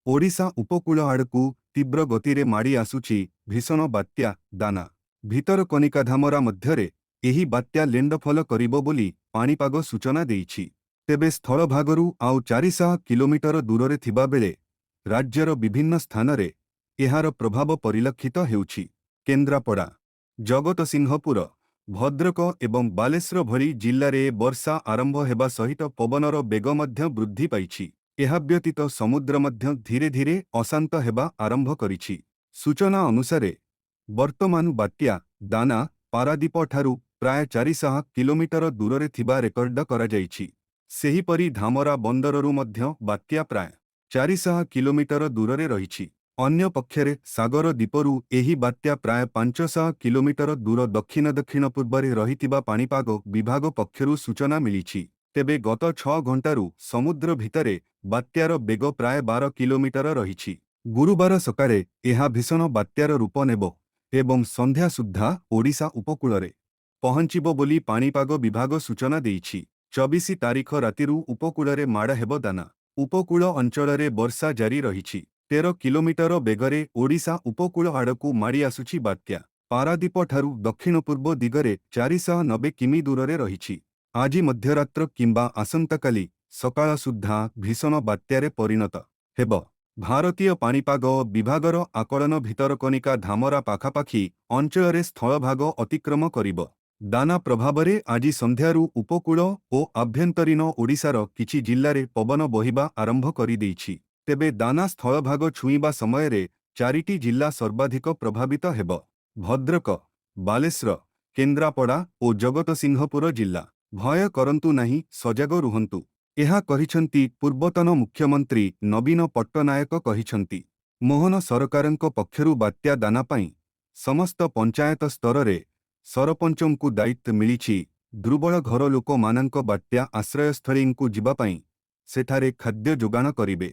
ओडिशा उपकूल आड़कू तीव्र गतिरे माड़ी आसुची भीषण बात्या दाना। भितरकनिका धामरा मध्यरे एही बात्या लैंडफॉल करिबो बोली पाणीपाग सूचना देइछि। तेबे स्थलभागरू आउ 400 किलोमीटर दूରରେ थिबा बेले राज्यर विभिन्न स्थानरे एहार प्रभाव परिलक्षित हेउछि। केन्द्रापड़ा, जगतसिंहपुर, भद्रक एवं बालेश्वर भली जिल्लारे वर्षा आरंभ हेबा सहित पवनर बेग मध्य वृद्धि पाइछि। एहा व्यतीत समुद्र मध्य धीरे धीरे अशांत हेबा आरंभ करिछि। सूचना अनुसारे वर्तमान बात्या दाना पारादीप ठारू प्राय 400 किलोमीटर दूରରେ थिबा रेकर्ड कराଯାଇଛି। सेहीपरि धामरा बंदररू मध्य बात्या प्राय 400 किलोमीटर दूରରେ रहिछि। अन्य पक्षरे सागर द्वीपरू एही बात्या प्राय 500 किलोमीटर दूर दक्षिण दक्षिण पूर्वरे रहितिबा पाणीपाग विभाग पक्षरू सूचना मिलिछि। तेबे गत 6 घंटारू समुद्र भितरे बात्यार बेग प्राय 12 किलोमीटर रहिछि। गुरुवार सकाळे एहा भीषण बात्यार रूप नेब एवं संध्या सुद्धा ओडिशा उपकूलरे पहुंचिब बोली पाणीपाग विभाग सूचना देइछि। 24 तारिख रातिरू उपकूलरे माड़ हेब दाना। उपकूल अंचलरे वर्षा जारी रहिछि। 13 किलोमीटर बेगरे ओडिशा उपकूल आड़कू माड़ी आसुछि बात्या। पारादीप ठारू दक्षिण पूर्व दिगरे 490 किमी दूରରେ रहिछि। आज मध्यरात्र किंबा आसंताकाली सकाळ सुद्धा भीषण बात्यारे परिणत हेब। भारतीय पाणीपाग विभागर आकलन भितरकनिका धामरा पाखापाखि अंचलरे स्थलभाग अतिक्रम करिब। दाना प्रभावरे आज संध्यारू उपकूल ओ आभ्यंतरीण ओडिशार किछि जिल्लारे पवन बहिबा आरंभ करि देइछि। तेबे दाना स्थलभाग छुईबा समयरे 4टी जिल्ला सर्वाधिक प्रभावित हेब। भद्रक, बालेश्वर, केन्द्रापड़ा ओ जगतसिंहपुर जिल्ला। भय करंतु नाही, सजग रुहंतु, एहा कहिछंती पूर्वतन मुख्यमंत्री नवीन पट्टनायक कहिछंती। मोहन सरकारंक पक्षरु बात्या दाना पाई समस्त पंचायत स्तररे सरपंचंकु दायित्व मिलिछि। दुर्बल घर लोक मानंक बात्या आश्रयस्थळींकु जिबा पाई सेठारे खाद्य जोगाण करिबे।